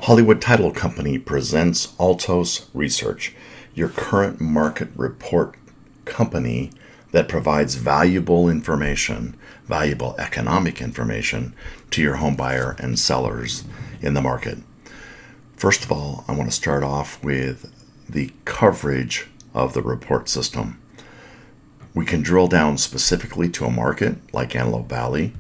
Hollywood Title Company presents Altos Research, your current market report company that provides valuable information, valuable economic information to your home buyer and sellers in the market. First of all, I want to start off with the coverage of the report system. We can drill down specifically to a market like Antelope Valley.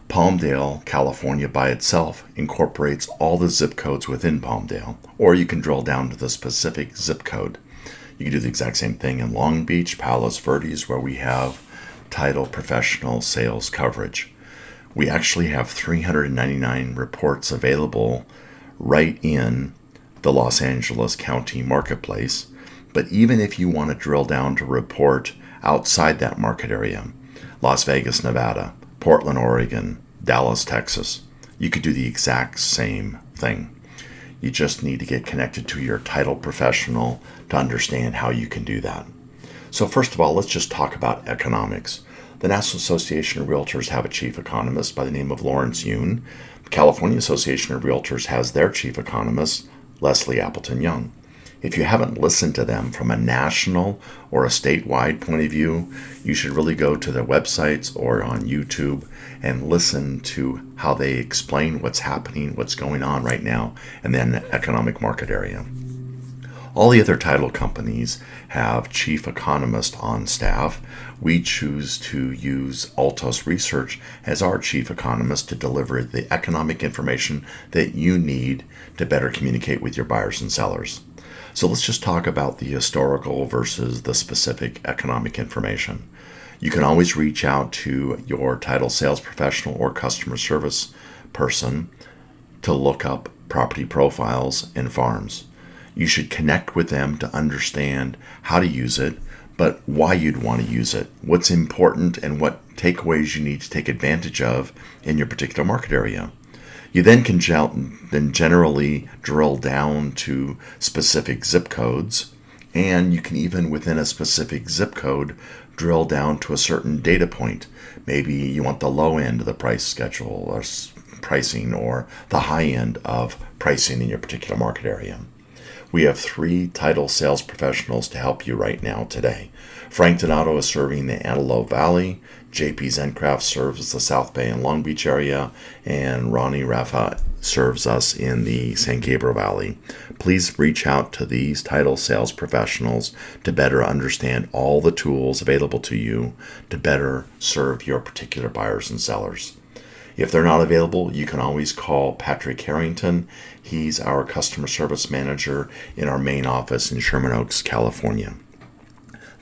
Palmdale, California by itself incorporates all the zip codes within Palmdale, or you can drill down to the specific zip code. You can do the exact same thing in Long Beach, Palos Verdes, where we have title professional sales coverage. We actually have 399 reports available right in the Los Angeles County marketplace. But even if you want to drill down to report outside that market area, Las Vegas, Nevada, Portland, Oregon, Dallas, Texas, you could do the exact same thing. You just need to get connected to your title professional to understand how you can do that. So first of all, let's just talk about economics. The National Association of Realtors have a chief economist by the name of Lawrence Yun. The California Association of Realtors has their chief economist, Leslie Appleton Young. If you haven't listened to them from a national or a statewide point of view, you should really go to their websites or on YouTube and listen to how they explain what's happening, what's going on right now in the economic market area. All the other title companies have chief economists on staff. We choose to use Altos Research as our chief economist to deliver the economic information that you need to better communicate with your buyers and sellers. So let's just talk about the historical versus the specific economic information. You can always reach out to your title sales professional or customer service person to look up property profiles and farms. You should connect with them to understand how to use it, but why you'd want to use it, what's important, and what takeaways you need to take advantage of in your particular market area. You then can generally drill down to specific zip codes, and you can even within a specific zip code drill down to a certain data point. Maybe you want the low end of the price schedule or pricing, or the high end of pricing in your particular market area. We have 3 title sales professionals to help you right now today. Frank Donato is serving the Antelope Valley, JP Zencraft serves the South Bay and Long Beach area, and Ronnie Rafa serves us in the San Gabriel Valley. Please reach out to these title sales professionals to better understand all the tools available to you to better serve your particular buyers and sellers. If they're not available, you can always call Patrick Harrington. He's our customer service manager in our main office in Sherman Oaks, California.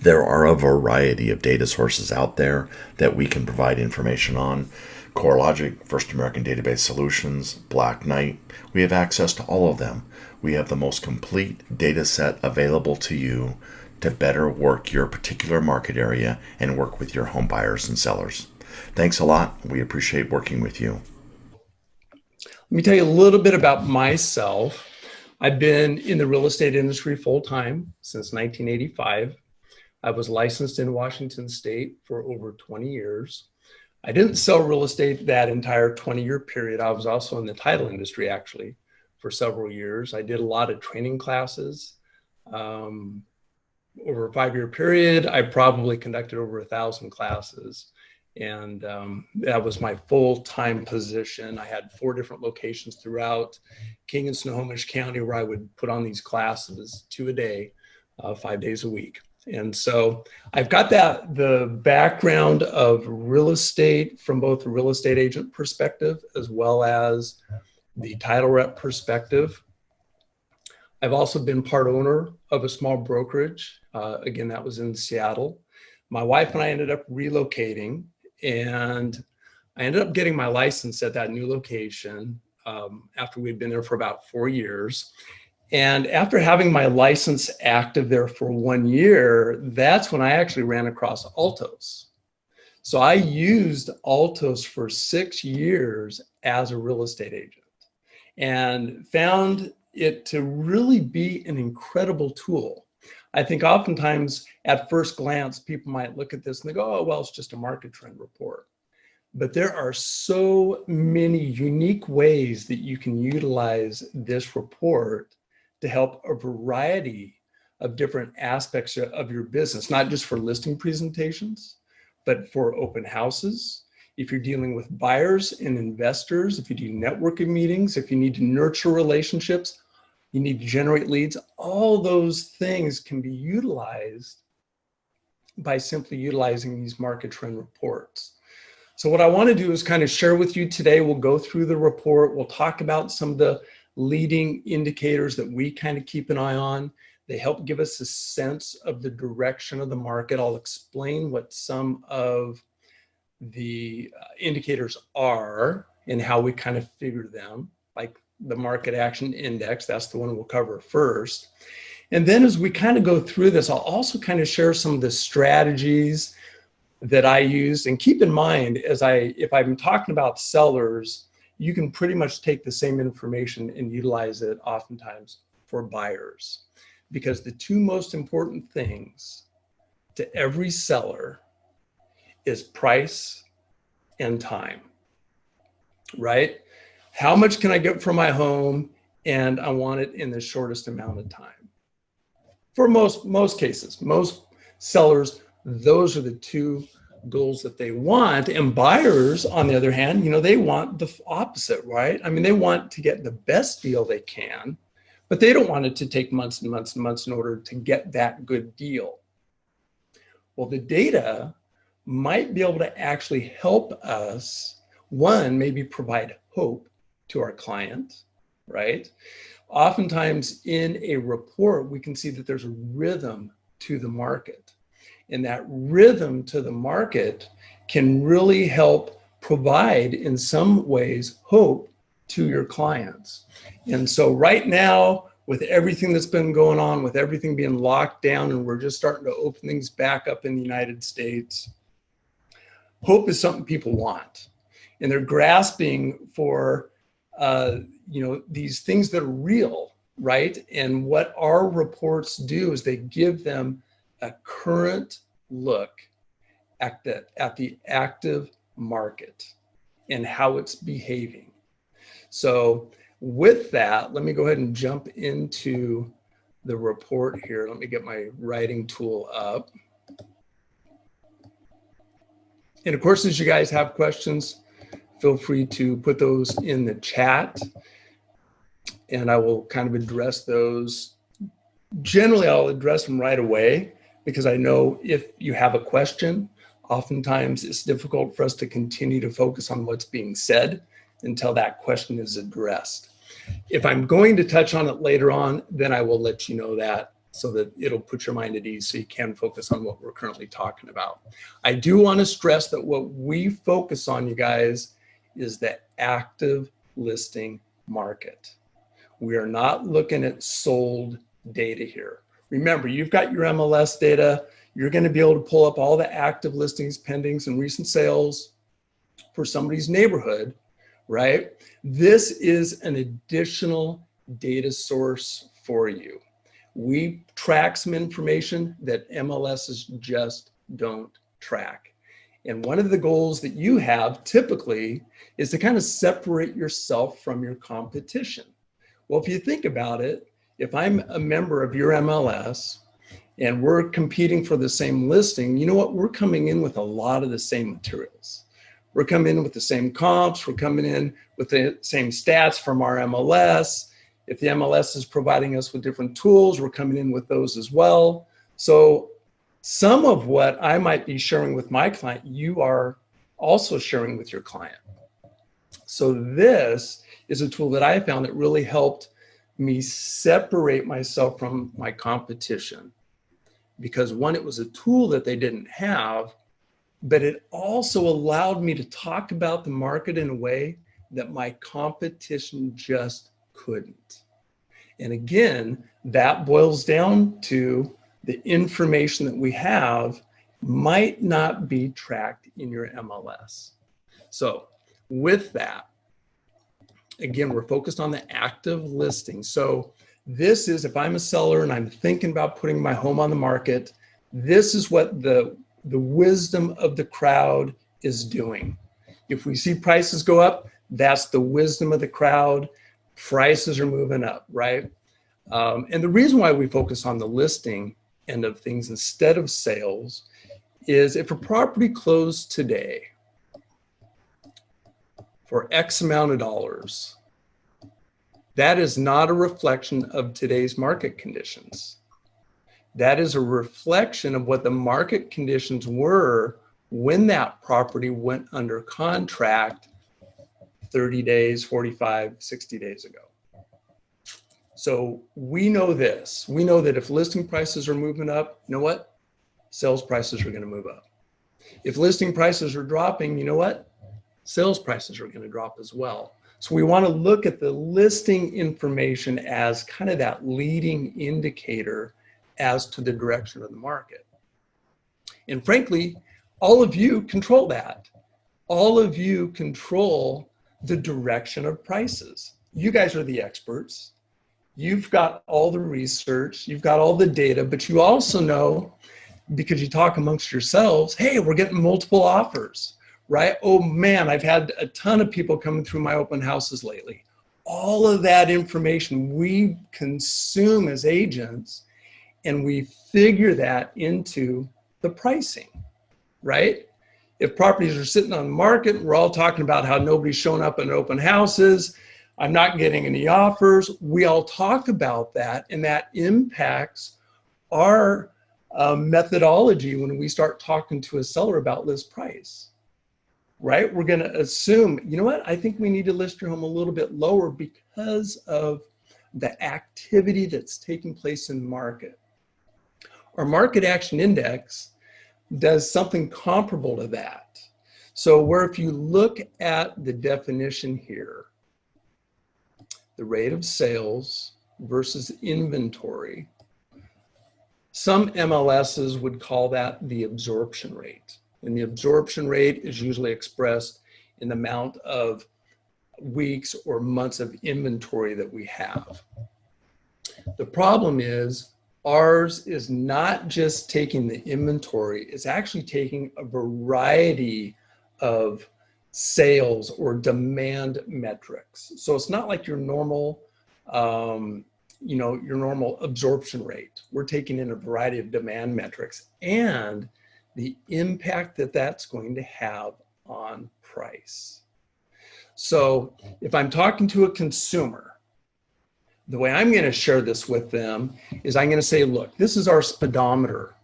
There are a variety of data sources out there that we can provide information on. CoreLogic, First American Database Solutions, Black Knight, we have access to all of them. We have the most complete data set available to you to better work your particular market area and work with your home buyers and sellers. Thanks a lot. We appreciate working with you. Let me tell you a little bit about myself. I've been in the real estate industry full time since 1985. I was licensed in Washington State for over 20 years. I didn't sell real estate that entire 20-year period. I was also in the title industry actually for several years. I did a lot of training classes. Over a 5-year period, I probably conducted over 1,000 classes. And that was my full-time position. I had 4 different locations throughout King and Snohomish County where I would put on these classes 2 a day, 5 days a week. And so I've got the background of real estate from both the real estate agent perspective as well as the title rep perspective. I've also been part owner of a small brokerage. Again, that was in Seattle. My wife and I ended up relocating, and I ended up getting my license at that new location after we'd been there for about 4 years. And after having my license active there for 1 year, that's when I actually ran across Altos. So I used Altos for 6 years as a real estate agent and found it to really be an incredible tool. I think oftentimes at first glance, people might look at this and they go, oh, well, it's just a market trend report. But there are so many unique ways that you can utilize this report to help a variety of different aspects of your business, not just for listing presentations, but for open houses. If you're dealing with buyers and investors, if you do networking meetings, if you need to nurture relationships, you need to generate leads, all those things can be utilized by simply utilizing these market trend reports. So what I want to do is kind of share with you today. We'll go through the report. We'll talk about some of the leading indicators that we kind of keep an eye on. They help give us a sense of the direction of the market. I'll explain what some of the indicators are and how we kind of figure them, like the market action index. That's the one we'll cover first. And then as we kind of go through this, I'll also kind of share some of the strategies that I use. And keep in mind, if I'm talking about sellers, you can pretty much take the same information and utilize it oftentimes for buyers. Because the two most important things to every seller is price and time, right? How much can I get for my home? And I want it in the shortest amount of time. For most cases, most sellers, those are the two goals that they want. And buyers, on the other hand, they want the opposite, right? I mean, they want to get the best deal they can, but they don't want it to take months and months and months in order to get that good deal. Well, the data might be able to actually help us, one, maybe provide hope to our client, right? Oftentimes in a report, we can see that there's a rhythm to the market. And that rhythm to the market can really help provide, in some ways, hope to your clients. And so right now, with everything that's been going on, with everything being locked down, and we're just starting to open things back up in the United States, hope is something people want. And they're grasping for these things that are real, right? And what our reports do is they give them a current look at the active market and how it's behaving. So with that, let me go ahead and jump into the report here. Let me get my writing tool up. And of course, as you guys have questions, feel free to put those in the chat and I will kind of address those. Generally, I'll address them right away because I know if you have a question, oftentimes it's difficult for us to continue to focus on what's being said until that question is addressed. If I'm going to touch on it later on, then I will let you know that so that it'll put your mind at ease so you can focus on what we're currently talking about. I do want to stress that what we focus on, you guys, is the active listing market. We are not looking at sold data here. Remember, you've got your MLS data. You're going to be able to pull up all the active listings, pendings, and recent sales for somebody's neighborhood, right? This is an additional data source for you. We track some information that MLSs just don't track. And one of the goals that you have typically is to kind of separate yourself from your competition. Well, if you think about it, if I'm a member of your MLS and we're competing for the same listing, you know what? We're coming in with a lot of the same materials. We're coming in with the same comps. We're coming in with the same stats from our MLS. If the MLS is providing us with different tools, we're coming in with those as well. So some of what I might be sharing with my client, you are also sharing with your client. So this is a tool that I found that really helped me separate myself from my competition. Because one, it was a tool that they didn't have, but it also allowed me to talk about the market in a way that my competition just couldn't. And again, that boils down to the information that we have might not be tracked in your MLS. So with that, again, we're focused on the active listing. So this is, if I'm a seller and I'm thinking about putting my home on the market, this is what the wisdom of the crowd is doing. If we see prices go up, that's the wisdom of the crowd. Prices are moving up, right? And the reason why we focus on the listing end of things instead of sales is if a property closed today for X amount of dollars, that is not a reflection of today's market conditions. That is a reflection of what the market conditions were when that property went under contract 30 days, 45, 60 days ago. So we know this. We know that if listing prices are moving up, you know what? Sales prices are going to move up. If listing prices are dropping, you know what? Sales prices are going to drop as well. So we want to look at the listing information as kind of that leading indicator as to the direction of the market. And frankly, all of you control that. All of you control the direction of prices. You guys are the experts. You've got all the research, you've got all the data, but you also know, because you talk amongst yourselves, hey, we're getting multiple offers, right? Oh man, I've had a ton of people coming through my open houses lately. All of that information we consume as agents, and we figure that into the pricing, right? If properties are sitting on the market, we're all talking about how nobody's showing up in open houses, I'm not getting any offers. We all talk about that, and that impacts our methodology when we start talking to a seller about list price, right? We're going to assume, you know what? I think we need to list your home a little bit lower because of the activity that's taking place in the market. Our market action index does something comparable to that. So where if you look at the definition here, the rate of sales versus inventory, some MLSs would call that the absorption rate. And the absorption rate is usually expressed in the amount of weeks or months of inventory that we have. The problem is ours is not just taking the inventory, it's actually taking a variety of sales or demand metrics. So it's not like your normal, your normal absorption rate. We're taking in a variety of demand metrics and the impact that that's going to have on price. So if I'm talking to a consumer, the way I'm going to share this with them is I'm going to say, look, this is our speedometer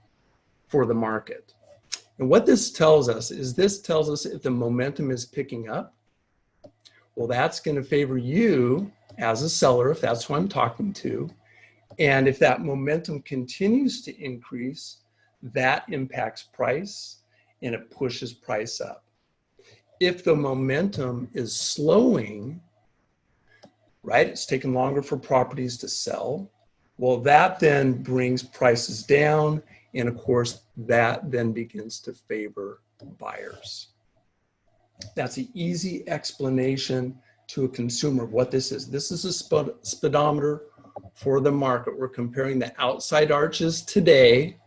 for the market. And what this tells us is if the momentum is picking up, well, that's going to favor you as a seller, if that's who I'm talking to. And if that momentum continues to increase, that impacts price and it pushes price up. If the momentum is slowing, right, it's taking longer for properties to sell, well, that then brings prices down. And of course, that then begins to favor buyers. That's an easy explanation to a consumer of what this is. This is a speedometer for the market. We're comparing the outside arches today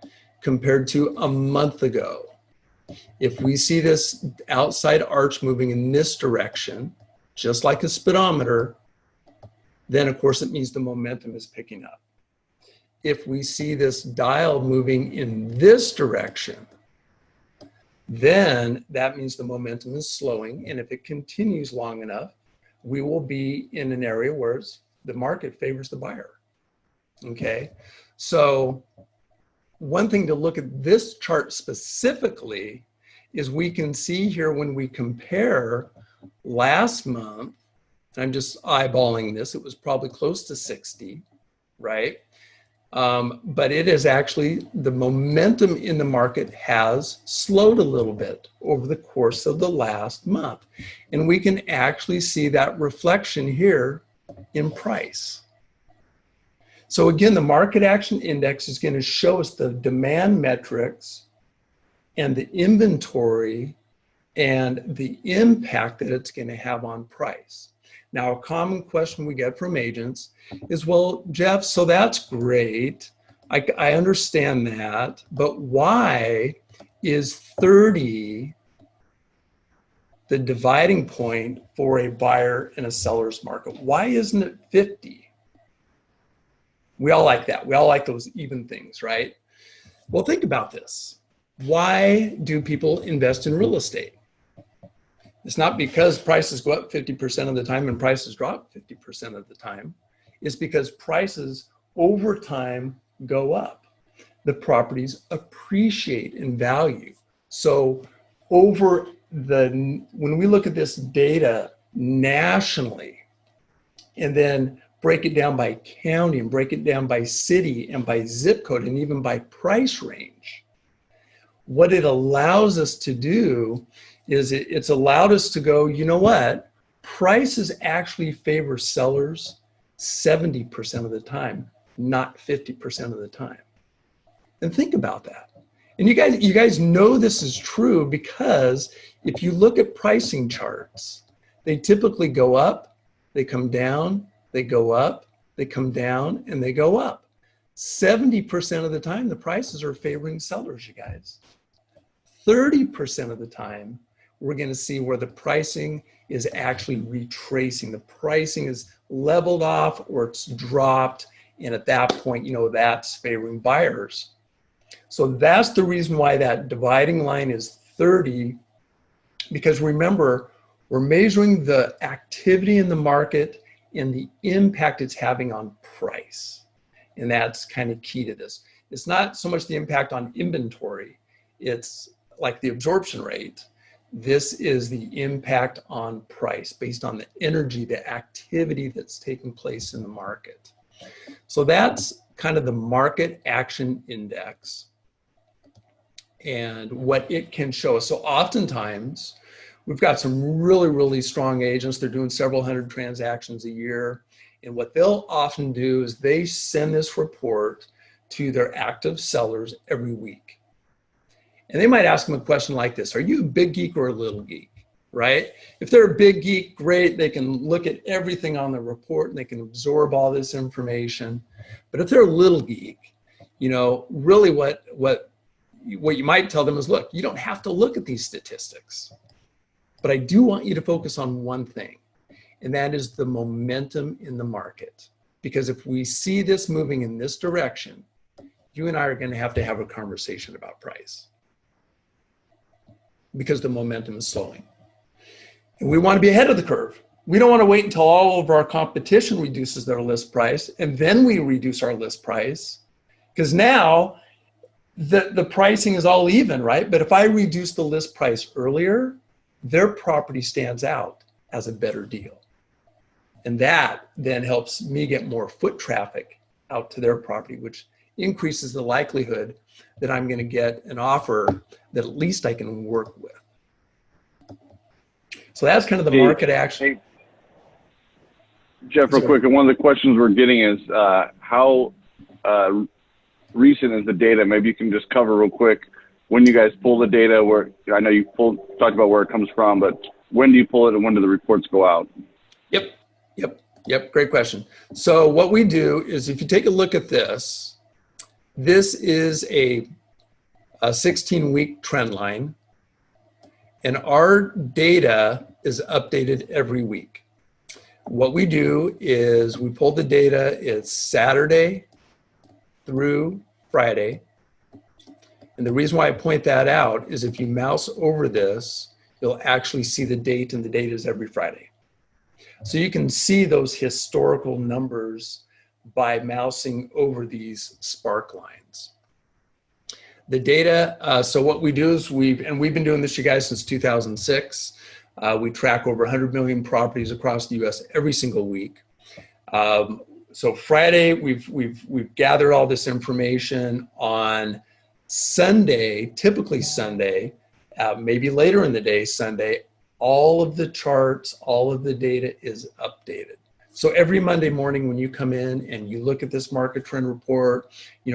compared to a month ago. If we see this outside arch moving in this direction, just like a speedometer, then of course it means the momentum is picking up. If we see this dial moving in this direction, then that means the momentum is slowing. And if it continues long enough, we will be in an area where the market favors the buyer. Okay. So one thing to look at this chart specifically is we can see here when we compare last month, I'm just eyeballing this, it was probably close to 60, right? But it is actually, the momentum in the market has slowed a little bit over the course of the last month. And we can actually see that reflection here in price. So again, the market action index is going to show us the demand metrics and the inventory and the impact that it's going to have on price. Now, a common question we get from agents is, well, Jeff, so that's great. I understand that, but why is 30 the the dividing point for a buyer and a seller's market? Why isn't it 50? We all like that. We all like those even things, right? Well, think about this. Why do people invest in real estate? It's not because prices go up 50% of the time and prices drop 50% of the time. It's because prices over time go up. The properties appreciate in value. So when we look at this data nationally and then break it down by county and break it down by city and by zip code and even by price range, what it allows us to do is it's allowed us to go, you know what? Prices actually favor sellers 70% of the time, not 50% of the time. And think about that. And you guys know this is true because if you look at pricing charts, they typically go up, they come down, they go up, they come down, and they go up. 70% of the time, the prices are favoring sellers, you guys. 30% of the time, we're going to see where the pricing is actually retracing. The pricing is leveled off or it's dropped. And at that point, that's favoring buyers. So that's the reason why that dividing line is 30, because remember, we're measuring the activity in the market and the impact it's having on price. And that's kind of key to this. It's not so much the impact on inventory. It's like the absorption rate. This is the impact on price based on the energy, the activity that's taking place in the market. So that's kind of the market action index and what it can show us. So oftentimes we've got some really, really strong agents. They're doing several hundred transactions a year. And what they'll often do is they send this report to their active sellers every week. And they might ask them a question like this: are you a big geek or a little geek, right? If they're a big geek, great. They can look at everything on the report and they can absorb all this information. But if they're a little geek, really what you might tell them is, look, you don't have to look at these statistics, but I do want you to focus on one thing, and that is the momentum in the market. Because if we see this moving in this direction, you and I are going to have a conversation about price, because the momentum is slowing. And we want to be ahead of the curve. We don't want to wait until all of our competition reduces their list price and then we reduce our list price, because now the pricing is all even, right? But if I reduce the list price earlier, their property stands out as a better deal. And that then helps me get more foot traffic out to their property, which increases the likelihood that I'm going to get an offer that at least I can work with. So that's kind of the market action. Hey, Jeff, real quick, and one of the questions we're getting is how recent is the data? Maybe you can just cover real quick when you guys pull the data. Where I know you talked about where it comes from, but when do you pull it and when do the reports go out? Yep. Great question. So what we do is, if you take a look at this, this is a 16-week trend line, and our data is updated every week. What we do is we pull the data, it's Saturday through Friday. And the reason why I point that out is if you mouse over this, you'll actually see the date, and the date is every Friday. So you can see those historical numbers by mousing over these spark lines. The data, so what we do is we've been doing this, you guys, since 2006. We track over 100 million properties across the US every single week. So Friday, we've gathered all this information. On Sunday, typically Sunday, maybe later in the day, Sunday, all of the charts, all of the data is updated. So every Monday morning when you come in and you look at this market trend report,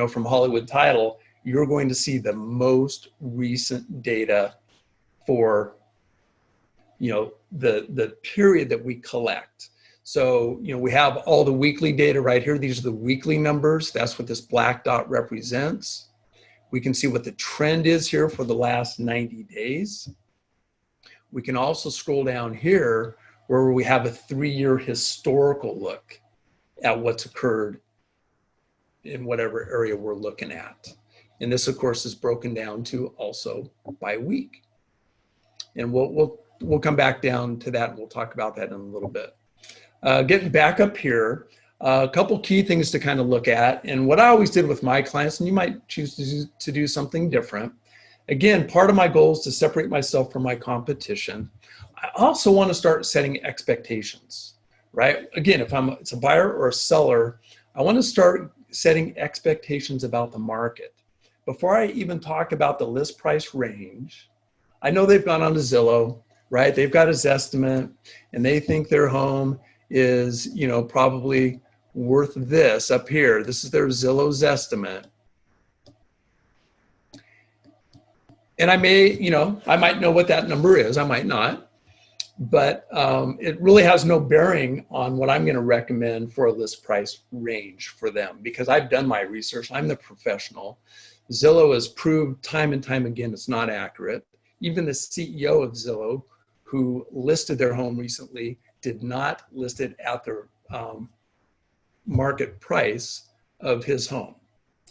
from Hollywood Title, you're going to see the most recent data for, the period that we collect. So, we have all the weekly data right here. These are the weekly numbers. That's what this black dot represents. We can see what the trend is here for the last 90 days. We can also scroll down here where we have a 3-year historical look at what's occurred in whatever area we're looking at. And this, of course, is broken down to also by week. And we'll come back down to that, and we'll talk about that in a little bit. Getting back up here, a couple key things to kind of look at, and what I always did with my clients, and you might choose to do something different. Again, part of my goal is to separate myself from my competition. I also want to start setting expectations, right? Again, if it's a buyer or a seller, I want to start setting expectations about the market. Before I even talk about the list price range, I know they've gone on to Zillow, right? They've got a Zestimate, and they think their home is, probably worth this up here. This is their Zillow Zestimate. And I might know what that number is. I might not, but it really has no bearing on what I'm going to recommend for a list price range for them, because I've done my research. I'm the professional. Zillow has proved time and time again it's not accurate. Even the CEO of Zillow, who listed their home recently, did not list it at their market price of his home,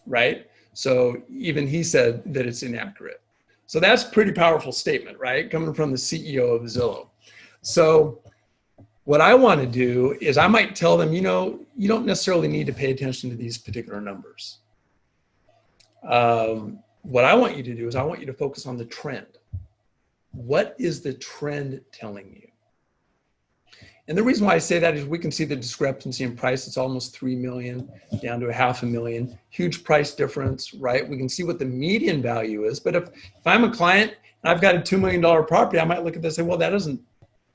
right? So even he said that it's inaccurate. So that's a pretty powerful statement, right? Coming from the CEO of Zillow. So what I want to do is I might tell them, you don't necessarily need to pay attention to these particular numbers. What I want you to do is I want you to focus on the trend. What is the trend telling you? And the reason why I say that is we can see the discrepancy in price. It's almost 3 million down to $500,000. Huge price difference, right? We can see what the median value is. But if I'm a client and I've got a $2 million property, I might look at this and say, well, that doesn't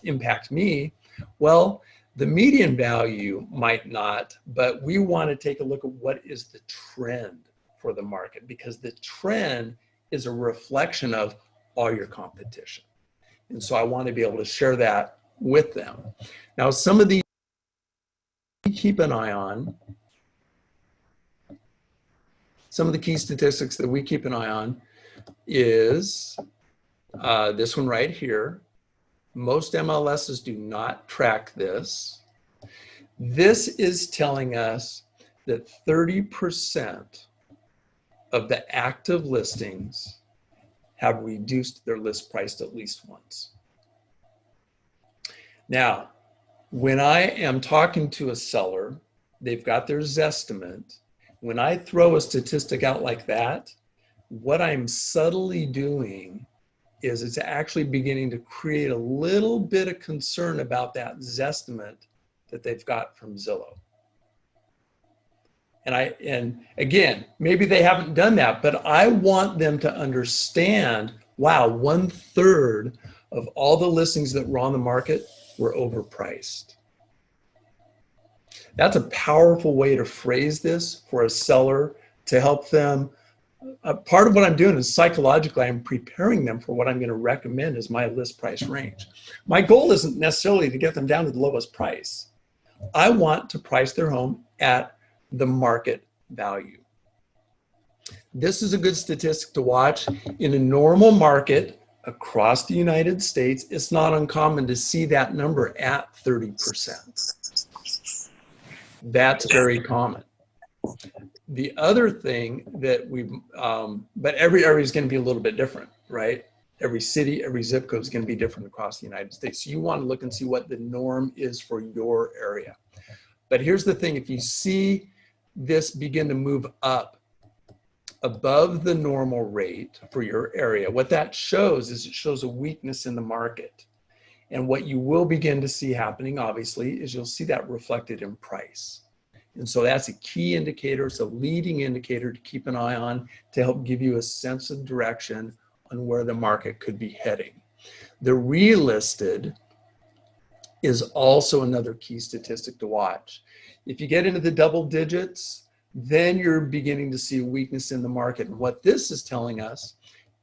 impact me. Well, the median value might not, but we want to take a look at what is the trend for the market, because the trend is a reflection of all your competition. And so I want to be able to share that with them. Now, some of these keep an eye on, some of the key statistics that we keep an eye on is this one right here. Most MLSs do not track this. This is telling us that 30% of the active listings have reduced their list price at least once. Now, when I am talking to a seller, they've got their Zestimate. When I throw a statistic out like that, what I'm subtly doing is it's actually beginning to create a little bit of concern about that Zestimate that they've got from Zillow. And again, maybe they haven't done that, but I want them to understand, wow, 1/3 of all the listings that were on the market were overpriced. That's a powerful way to phrase this for a seller to help them. Part of what I'm doing is psychologically, I'm preparing them for what I'm going to recommend as my list price range. My goal isn't necessarily to get them down to the lowest price. I want to price their home at the market value. This is a good statistic to watch. In a normal market across the United States, it's not uncommon to see that number at 30%. That's very common. The other thing that but every area is going to be a little bit different, right? Every city, every zip code is going to be different across the United States. So you want to look and see what the norm is for your area. But here's the thing, if you see this begin to move up above the normal rate for your area, what that shows is it shows a weakness in the market. And what you will begin to see happening, obviously, is you'll see that reflected in price. And so that's a key indicator. It's a leading indicator to keep an eye on to help give you a sense of direction on where the market could be heading. The relisted is also another key statistic to watch. If you get into the double digits, then you're beginning to see a weakness in the market. And what this is telling us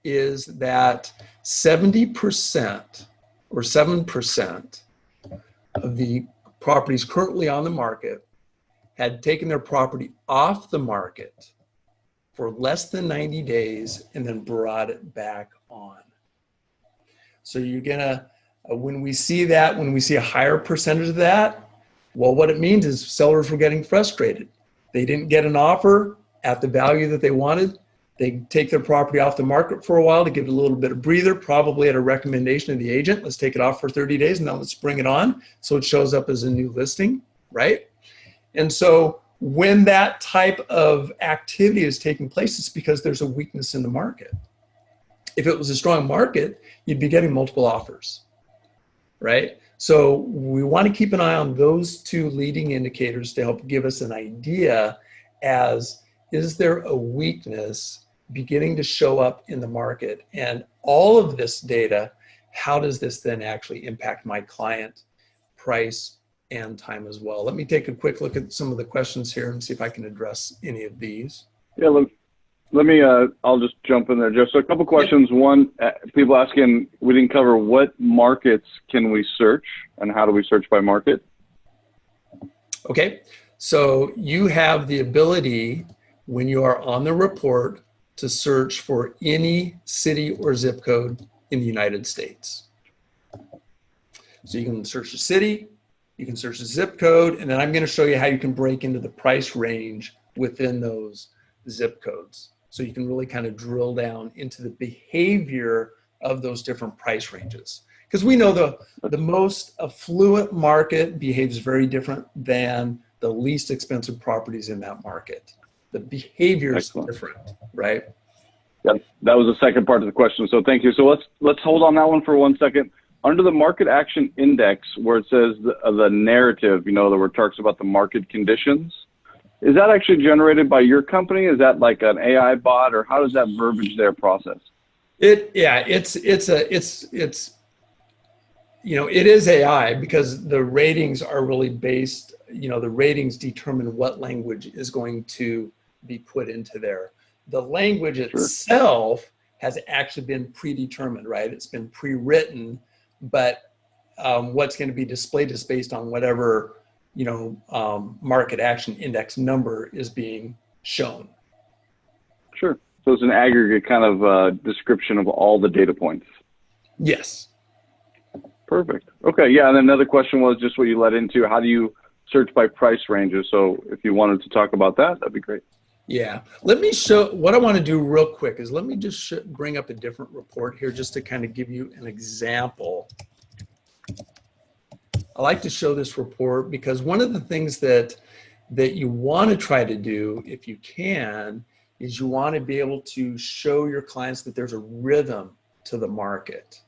is that 70% or 7% of the properties currently on the market had taken their property off the market for less than 90 days and then brought it back on. So you're gonna, when we see a higher percentage of that, well, what it means is sellers were getting frustrated. They didn't get an offer at the value that they wanted. They take their property off the market for a while to give it a little bit of breather, probably at a recommendation of the agent. Let's take it off for 30 days and now let's bring it on so it shows up as a new listing, right? And so when that type of activity is taking place, it's because there's a weakness in the market. If it was a strong market, you'd be getting multiple offers, right? So we want to keep an eye on those two leading indicators to help give us an idea as, is there a weakness beginning to show up in the market? And all of this data, how does this then actually impact my client, price, and time as well? Let me take a quick look at some of the questions here and see if I can address any of these. Yeah, let me, I'll just jump in there, Jeff. So a couple questions. Yep. One, people asking, we didn't cover what markets can we search and how do we search by market? Okay, so you have the ability when you are on the report to search for any city or zip code in the United States. So you can search the city, you can search the zip code, and then I'm going to show you how you can break into the price range within those zip codes. So you can really kind of drill down into the behavior of those different price ranges. Because we know the most affluent market behaves very different than the least expensive properties in that market. The behavior is different, right? Yeah, that was the second part of the question. So thank you. So let's hold on that one for 1 second. Under the market action index, where it says the narrative, you know, where it talks about the market conditions, is that actually generated by your company? Is that like an AI bot, or how does that verbiage there process? It's you know, it is AI because the ratings are really based, you know, the ratings determine what language is going to be put into there. The language itself has actually been predetermined, right? It's been pre-written, but what's going to be displayed is based on whatever, you know, market action index number is being shown. Sure. So it's an aggregate kind of description of all the data points. Yes. Perfect. Okay. Yeah. And another question was just what you led into. How do you search by price ranges? So if you wanted to talk about that, that'd be great. Yeah. Let me show, what I want to do real quick is let me just bring up a different report here just to kind of give you an example. I like to show this report because one of the things that you want to try to do, if you can, is you want to be able to show your clients that there's a rhythm to the market.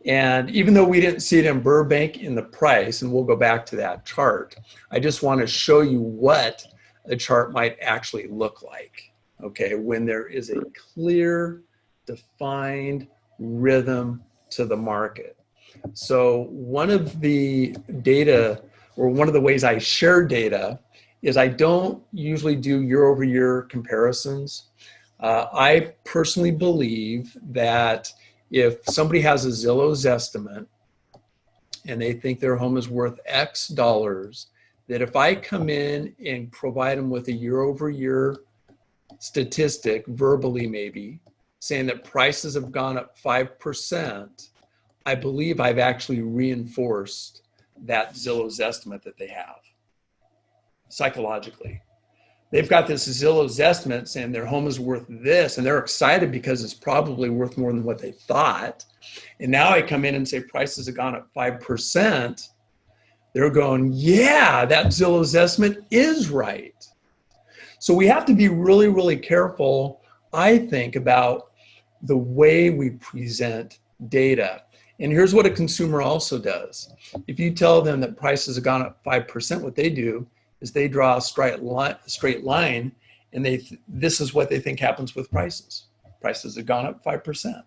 And even though we didn't see it in Burbank in the price, and we'll go back to that chart, I just want to show you what a chart might actually look like, okay, when there is a clear, defined rhythm to the market. So one of the data, or one of the ways I share data, is I don't usually do year-over-year comparisons. I personally believe that if somebody has a Zillow's estimate and they think their home is worth X dollars, that if I come in and provide them with a year-over-year statistic, verbally maybe, saying that prices have gone up 5%, I believe I've actually reinforced that Zillow's estimate that they have psychologically. They've got this Zillow's estimate saying their home is worth this, and they're excited because it's probably worth more than what they thought. And now I come in and say prices have gone up 5%. They're going, yeah, that Zillow's estimate is right. So we have to be really, really careful, I think, about the way we present data. And here's what a consumer also does. If you tell them that prices have gone up 5%, what they do is they draw a straight line, and this is what they think happens with prices. Prices have gone up 5%.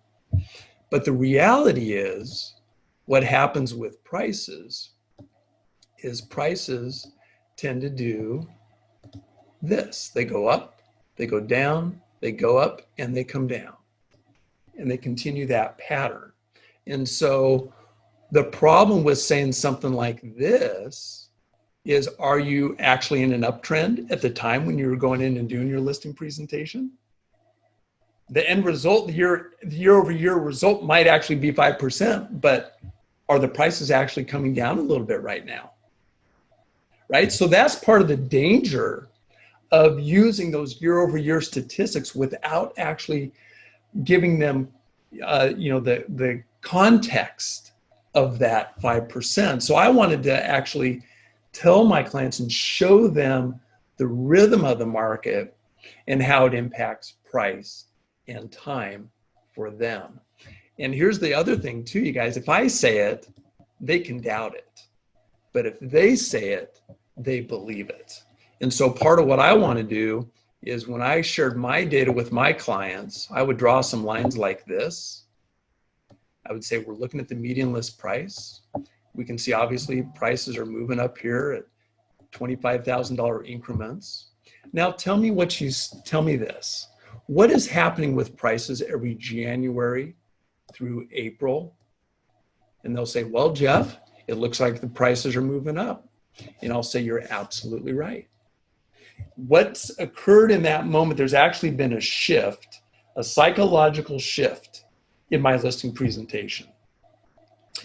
But the reality is, what happens with prices is prices tend to do this. They go up, they go down, they go up, and they come down. And they continue that pattern. And so the problem with saying something like this is, are you actually in an uptrend at the time when you're going in and doing your listing presentation? The end result, the year-over-year result might actually be 5%, but are the prices actually coming down a little bit right now? Right? So that's part of the danger of using those year-over-year statistics without actually giving them, the context of that 5%. So I wanted to actually tell my clients and show them the rhythm of the market and how it impacts price and time for them. And here's the other thing too, you guys, if I say it, they can doubt it. But if they say it, they believe it. And so part of what I want to do is when I shared my data with my clients, I would draw some lines like this. I would say we're looking at the median list price. We can see obviously prices are moving up here at $25,000 increments. Now tell me this. What is happening with prices every January through April? And they'll say, well, Jeff, it looks like the prices are moving up. And I'll say, you're absolutely right. What's occurred in that moment, there's actually been a shift, a psychological shift in my listing presentation.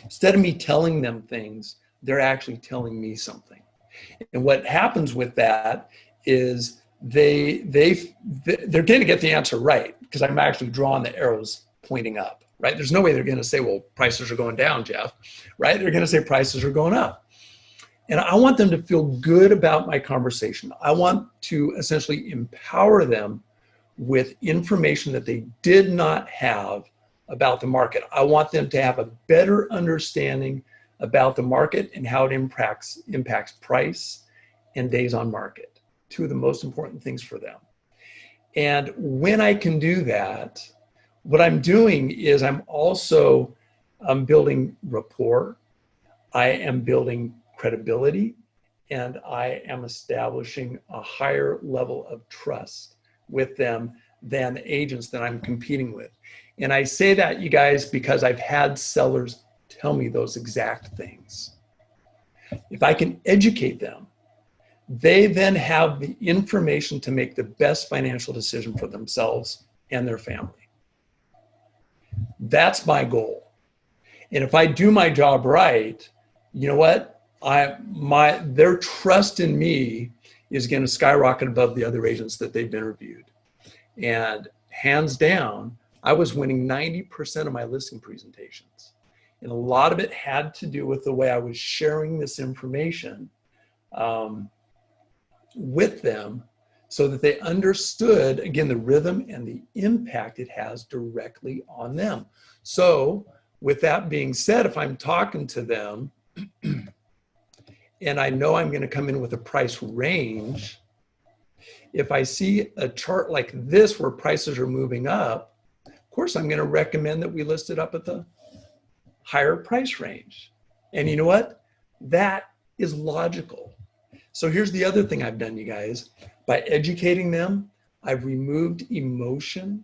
Instead of me telling them things, they're actually telling me something. And what happens with that is they're going to get the answer right because I'm actually drawing the arrows pointing up, right? There's no way they're going to say, well, prices are going down, Jeff, right? They're going to say prices are going up. And I want them to feel good about my conversation. I want to essentially empower them with information that they did not have about the market. I want them to have a better understanding about the market and how it impacts price and days on market. Two of the most important things for them. And when I can do that, what I'm doing is I'm building rapport. I am building credibility, and I am establishing a higher level of trust with them than the agents that I'm competing with. And I say that, you guys, because I've had sellers tell me those exact things. If I can educate them, they then have the information to make the best financial decision for themselves and their family. That's my goal. And if I do my job right, you know what? Their trust in me is going to skyrocket above the other agents that they've interviewed. And hands down, I was winning 90% of my listing presentations. And a lot of it had to do with the way I was sharing this information with them so that they understood, again, the rhythm and the impact it has directly on them. So with that being said, if I'm talking to them and I know I'm going to come in with a price range, if I see a chart like this where prices are moving up, of course, I'm going to recommend that we list it up at the higher price range. And you know what? That is logical. So here's the other thing I've done, you guys. By educating them, I've removed emotion,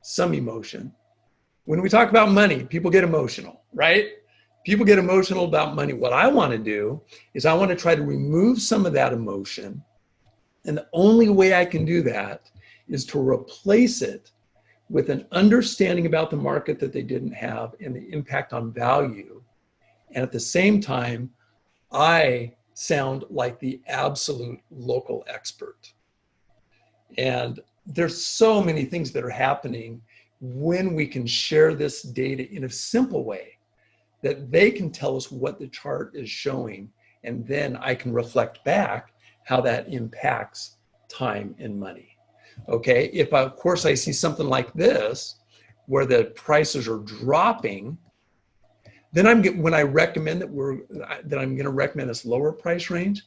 some emotion. When we talk about money, people get emotional, right? People get emotional about money. What I want to do is I want to try to remove some of that emotion. And the only way I can do that is to replace it with an understanding about the market that they didn't have and the impact on value. And at the same time, I sound like the absolute local expert. And there's so many things that are happening when we can share this data in a simple way that they can tell us what the chart is showing, and then I can reflect back how that impacts time and money. Okay, if of course I see something like this where the prices are dropping, then when I recommend that I'm going to recommend this lower price range,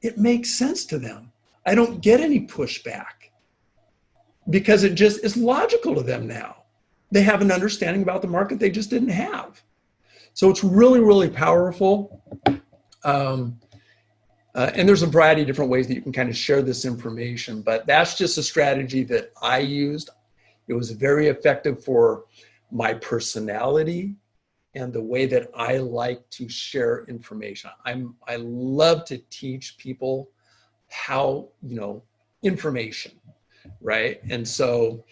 it makes sense to them. I don't get any pushback because it just is logical to them now. They have an understanding about the market they just didn't have. So it's really, really powerful. And there's a variety of different ways that you can kind of share this information, but that's just a strategy that I used. It was very effective for my personality and the way that I like to share information. I love to teach people how, information, right? And so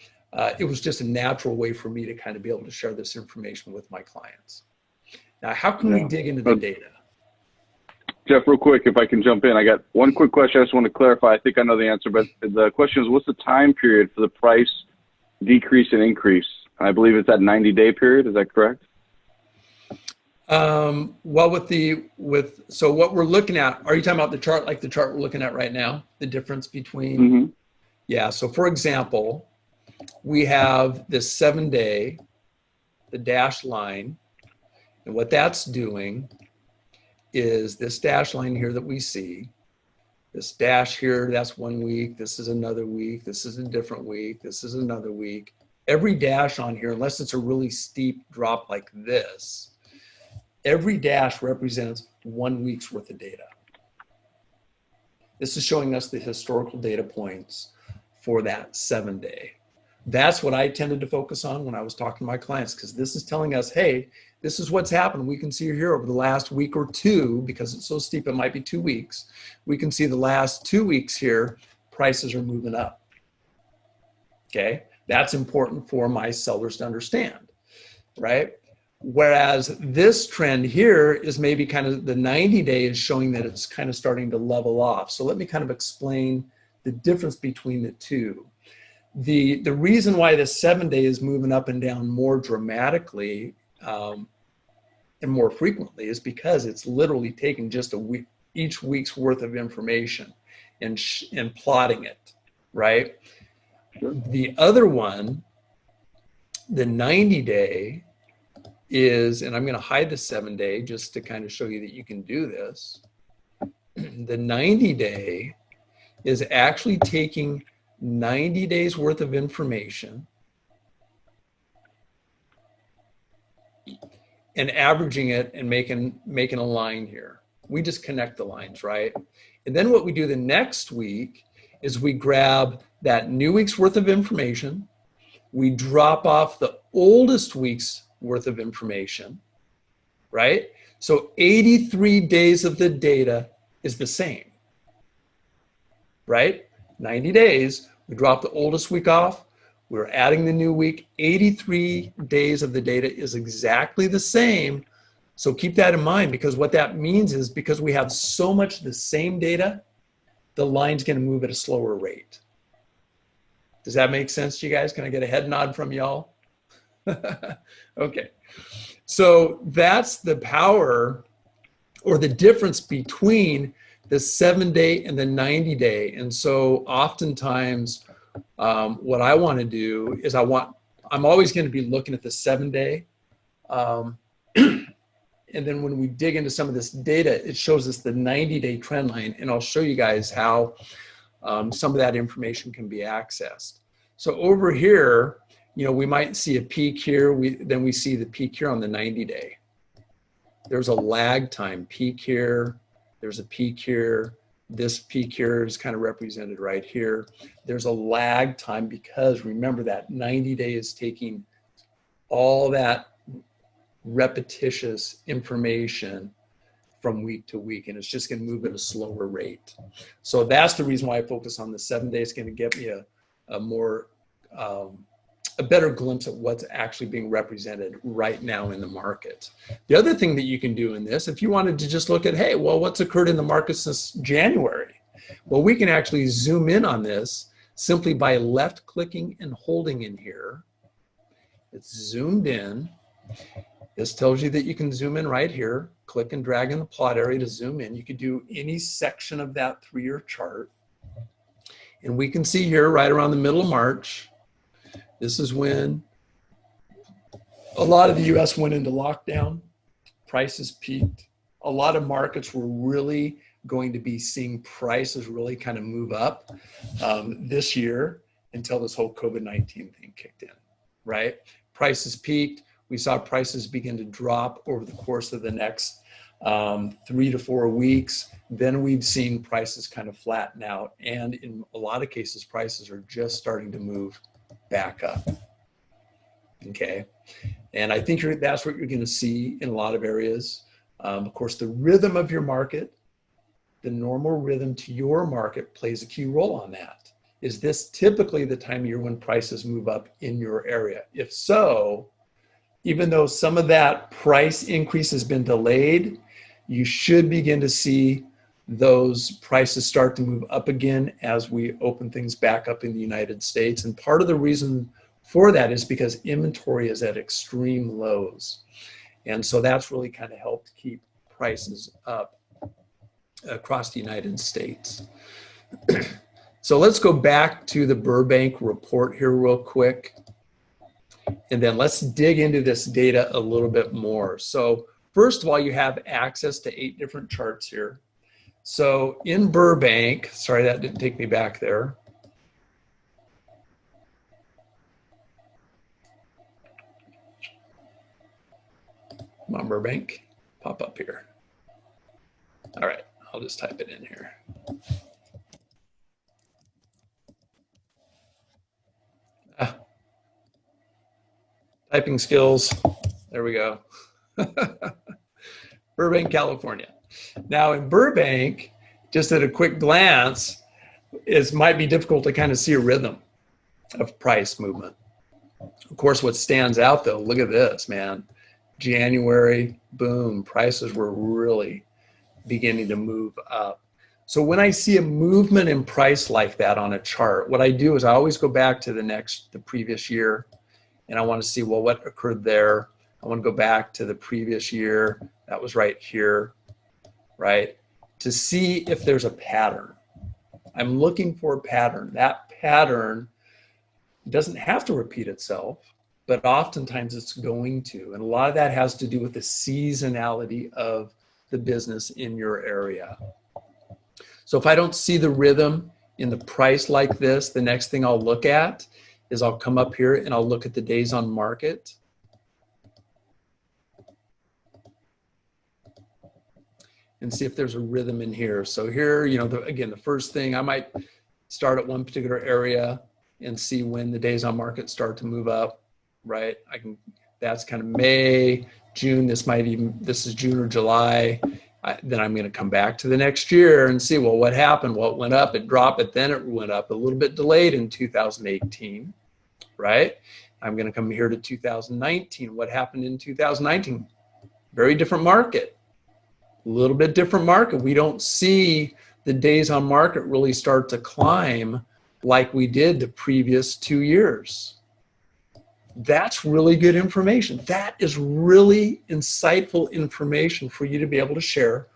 it was just a natural way for me to kind of be able to share this information with my clients. Now, how can we dig into the data? Jeff, real quick, if I can jump in, I got one quick question. I just want to clarify. I think I know the answer, but the question is, what's the time period for the price decrease and increase? I believe it's that 90-day period. Is that correct? Well, so what we're looking at, are you talking about the chart, like the chart we're looking at right now? The difference between, yeah. So for example, we have this 7-day, the dashed line, and what that's doing is this dash line here that we see, this dash here, that's 1 week, this is another week, this is a different week, this is another week. Every dash on here, unless it's a really steep drop like this, every dash represents 1 week's worth of data. This is showing us the historical data points for that 7-day. That's what I tended to focus on when I was talking to my clients, because this is telling us, hey, this is what's happened. We can see here over the last week or two, because it's so steep, it might be 2 weeks. We can see the last 2 weeks here, prices are moving up. Okay, that's important for my sellers to understand, right? Whereas this trend here is maybe kind of the 90-day is showing that it's kind of starting to level off. So let me kind of explain the difference between the two. The reason why the 7-day is moving up and down more dramatically and more frequently is because it's literally taking just a week, each week's worth of information and plotting it, right? Sure. The other one, the 90-day is, and I'm going to hide the 7-day just to kind of show you that you can do this. The 90-day is actually taking 90 days worth of information and averaging it and making a line here. We just connect the lines, right? And then what we do the next week is we grab that new week's worth of information, we drop off the oldest week's worth of information, right? So 83 days of the data is the same, right? 90 days, we drop the oldest week off, we're adding the new week, 83 days of the data is exactly the same. So keep that in mind, because what that means is because we have so much the same data, the line's gonna move at a slower rate. Does that make sense to you guys? Can I get a head nod from y'all? Okay, so that's the power or the difference between the 7-day and the 90-day. And so oftentimes what I want to do is I'm always going to be looking at the 7-day. And then when we dig into some of this data, it shows us the 90-day trend line. And I'll show you guys how some of that information can be accessed. So over here, you know, we might see a peak here. Then we see the peak here on the 90-day. There's a lag time peak here. There's a peak here. This peak here is kind of represented right here. There's a lag time because remember that 90-day is taking all that repetitious information from week to week, and it's just going to move at a slower rate. So that's the reason why I focus on the 7-day. It's going to get me a more a better glimpse at what's actually being represented right now in the market. The other thing that you can do in this, if you wanted to just look at, hey, well, what's occurred in the market since January? Well, we can actually zoom in on this simply by left clicking and holding in here. It's zoomed in. This tells you that you can zoom in right here. Click and drag in the plot area to zoom in. You could do any section of that 3-year chart. And we can see here right around the middle of March, this is when a lot of the US went into lockdown, prices peaked. A lot of markets were really going to be seeing prices really kind of move up this year until this whole COVID-19 thing kicked in, right? Prices peaked. We saw prices begin to drop over the course of the next 3 to 4 weeks. Then we've seen prices kind of flatten out. And in a lot of cases, prices are just starting to move back up. Okay. And I think that's what you're going to see in a lot of areas. Of course, the rhythm of your market, the normal rhythm to your market plays a key role on that. is this typically the time of year when prices move up in your area? If so, even though some of that price increase has been delayed, you should begin to see those prices start to move up again as we open things back up in the United States. And part of the reason for that is because inventory is at extreme lows. And so that's really kind of helped keep prices up across the United States. So let's go back to the Burbank report here real quick. And then let's dig into this data a little bit more. So first of all, you have access to 8 different charts here. So in Burbank, sorry, that didn't take me back there. Come on, Burbank, pop up here. All right, I'll just type it in here. Typing skills, there we go. Burbank, California. Now in Burbank, just at a quick glance, it might be difficult to kind of see a rhythm of price movement. Of course, what stands out though, look at this, man. January, boom, prices were really beginning to move up. So when I see a movement in price like that on a chart, what I do is I always go back to the previous year, and I want to see, well, what occurred there. I want to go back to the previous year. That was right here, right? To see if there's a pattern. I'm looking for a pattern. That pattern doesn't have to repeat itself, but oftentimes it's going to. And a lot of that has to do with the seasonality of the business in your area. So if I don't see the rhythm in the price like this, the next thing I'll look at is I'll come up here and I'll look at the days on market. And see if there's a rhythm in here. So here, you know, again, the first thing I might start at one particular area and see when the days on market start to move up, right? That's kind of May, June, this is June or July. Then I'm going to come back to the next year and see, well, what happened? Well, it went up, it dropped, but then it went up a little bit delayed in 2018, right? I'm going to come here to 2019. What happened in 2019? Very different market, a little bit different market. We don't see the days on market really start to climb like we did the previous 2 years. That's really good information. That is really insightful information for you to be able to share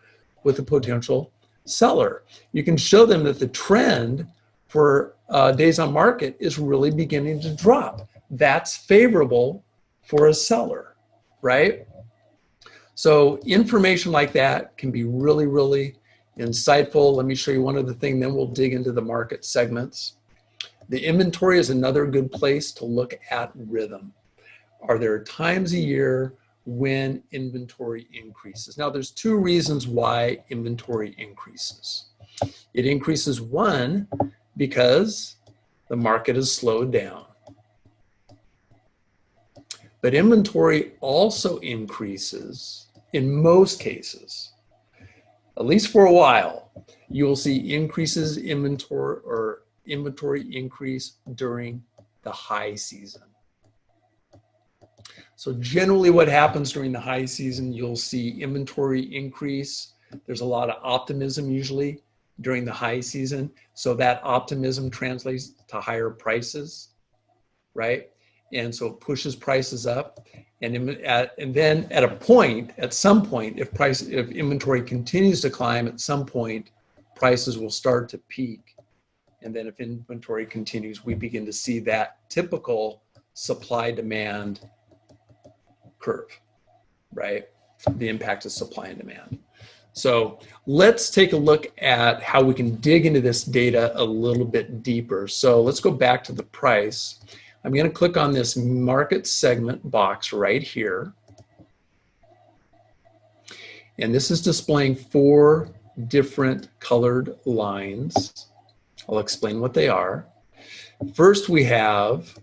with a potential seller. You can show them that the trend for days on market is really beginning to drop. That's favorable for a seller, right? So information like that can be really, really insightful. Let me show you one other thing, then we'll dig into the market segments. The inventory is another good place to look at rhythm. Are there times a year when inventory increases? Now, there's 2 reasons why inventory increases. It increases, one, because the market has slowed down. But inventory also increases in most cases, at least for a while. You will see increases inventory increase during the high season. So generally what happens during the high season, you'll see inventory increase. There's a lot of optimism usually during the high season. So that optimism translates to higher prices, right? And so it pushes prices up. And then at some point, if inventory continues to climb, at some point, prices will start to peak. And then if inventory continues, we begin to see that typical supply-demand curve, right? The impact of supply and demand. So let's take a look at how we can dig into this data a little bit deeper. So let's go back to the price. I'm going to click on this market segment box right here. And this is displaying 4 different colored lines. I'll explain what they are. First, we have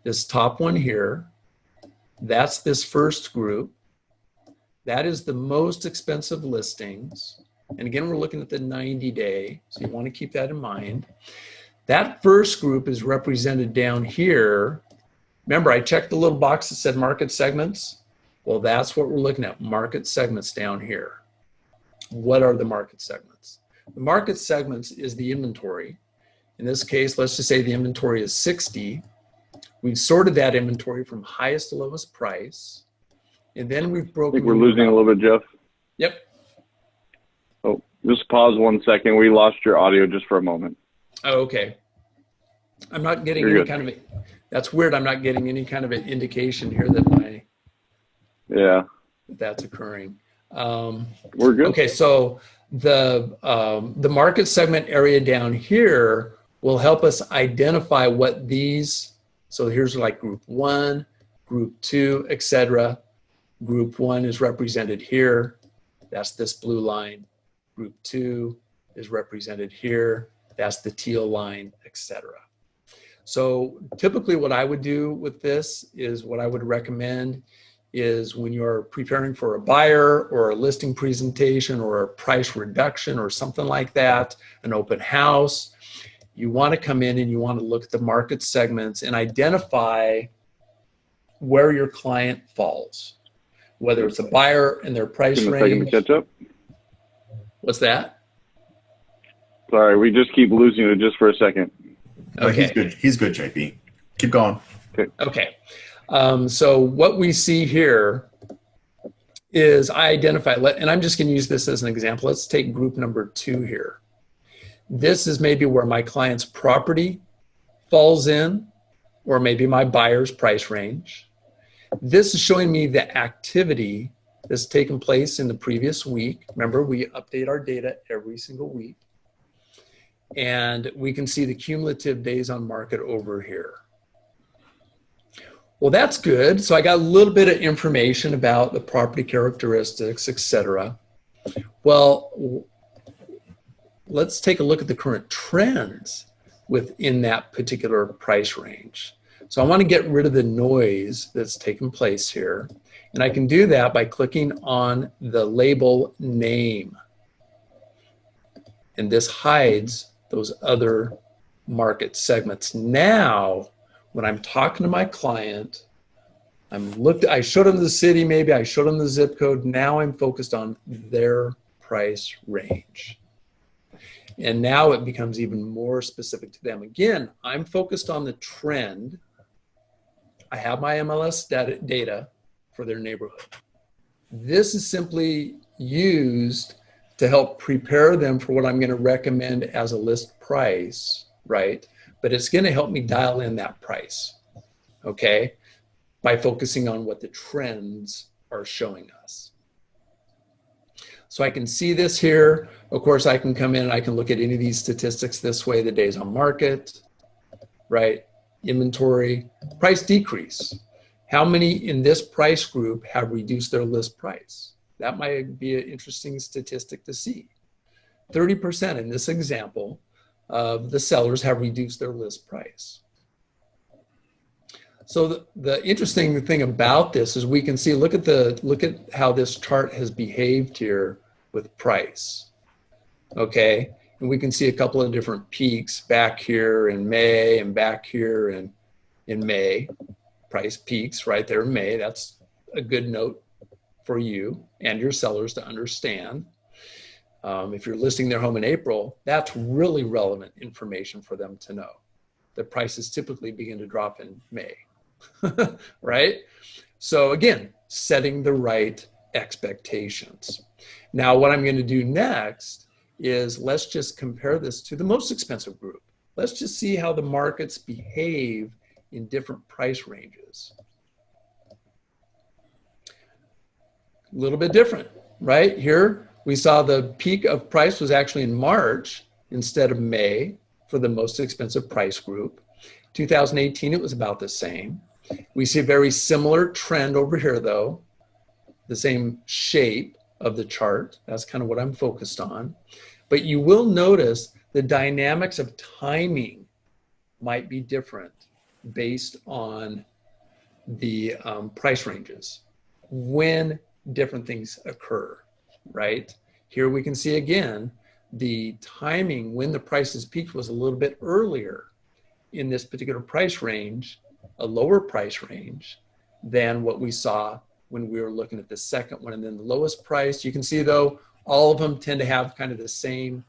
this top one here. That's this first group. That is the most expensive listings. And again, we're looking at the 90-day, so you want to keep that in mind. That first group is represented down here. Remember, I checked the little box that said market segments. Well, that's what we're looking at, market segments down here. What are the market segments? The market segments is the inventory. In this case, let's just say the inventory is 60. We've sorted that inventory from highest to lowest price. And then we've broken. I think we're losing a little bit, Jeff. Yep. Oh, just pause 1 second. We lost your audio just for a moment. Oh, okay. I'm not getting You're any good. kind of that's weird. I'm not getting any kind of an indication here that that's occurring. We're good. Okay, so the market segment area down here will help us identify what these. So here's like group 1, group 2, etc. Group 1 is represented here. That's this blue line. Group 2 is represented here. That's the teal line, etc. So typically what I would do with this is what I would recommend is when you're preparing for a buyer or a listing presentation or a price reduction or something like that, an open house, you want to come in and you want to look at the market segments and identify where your client falls, whether it's a buyer and their price Give me a second range. to catch up. What's that? Sorry, we just keep losing you just for a second. No, Okay. he's good. He's good, JP. Keep going. Okay. So what we see here is I identify, and I'm just going to use this as an example. Let's take group number 2 here. This is maybe where my client's property falls in, or maybe my buyer's price range. This is showing me the activity that's taken place in the previous week. Remember, we update our data every single week. And we can see the cumulative days on market over here. Well, that's good. So I got a little bit of information about the property characteristics, etc. Well, let's take a look at the current trends within that particular price range. So I want to get rid of the noise that's taken place here. And I can do that by clicking on the label name. And this hides those other market segments. Now, when I'm talking to my client, I showed them the city, maybe I showed them the zip code. Now I'm focused on their price range. And now it becomes even more specific to them. Again, I'm focused on the trend. I have my MLS data for their neighborhood. This is simply used to help prepare them for what I'm going to recommend as a list price, right? But it's going to help me dial in that price, okay? By focusing on what the trends are showing us. So I can see this here. Of course, I can come in and I can look at any of these statistics this way, the days on market, right? Inventory, price decrease. How many in this price group have reduced their list price? That might be an interesting statistic to see. 30% in this example of the sellers have reduced their list price. So the interesting thing about this is we can see, look at how this chart has behaved here with price, okay? And we can see a couple of different peaks back here in May and back here in May. Price peaks right there in May. That's a good note for you and your sellers to understand. If you're listing their home in April, that's really relevant information for them to know. The prices typically begin to drop in May, right? So again, setting the right expectations. Now, what I'm going to do next is let's just compare this to the most expensive group. Let's just see how the markets behave in different price ranges. A little bit different, right? Here we saw the peak of price was actually in March instead of May for the most expensive price group. 2018, it was about the same. We see a very similar trend over here though, the same shape of the chart. That's kind of what I'm focused on. But you will notice the dynamics of timing might be different based on the price ranges when different things occur, right? Here we can see again the timing when the prices peaked was a little bit earlier in this particular price range, a lower price range than what we saw when we were looking at the second one. And then the lowest price, you can see though, all of them tend to have kind of the same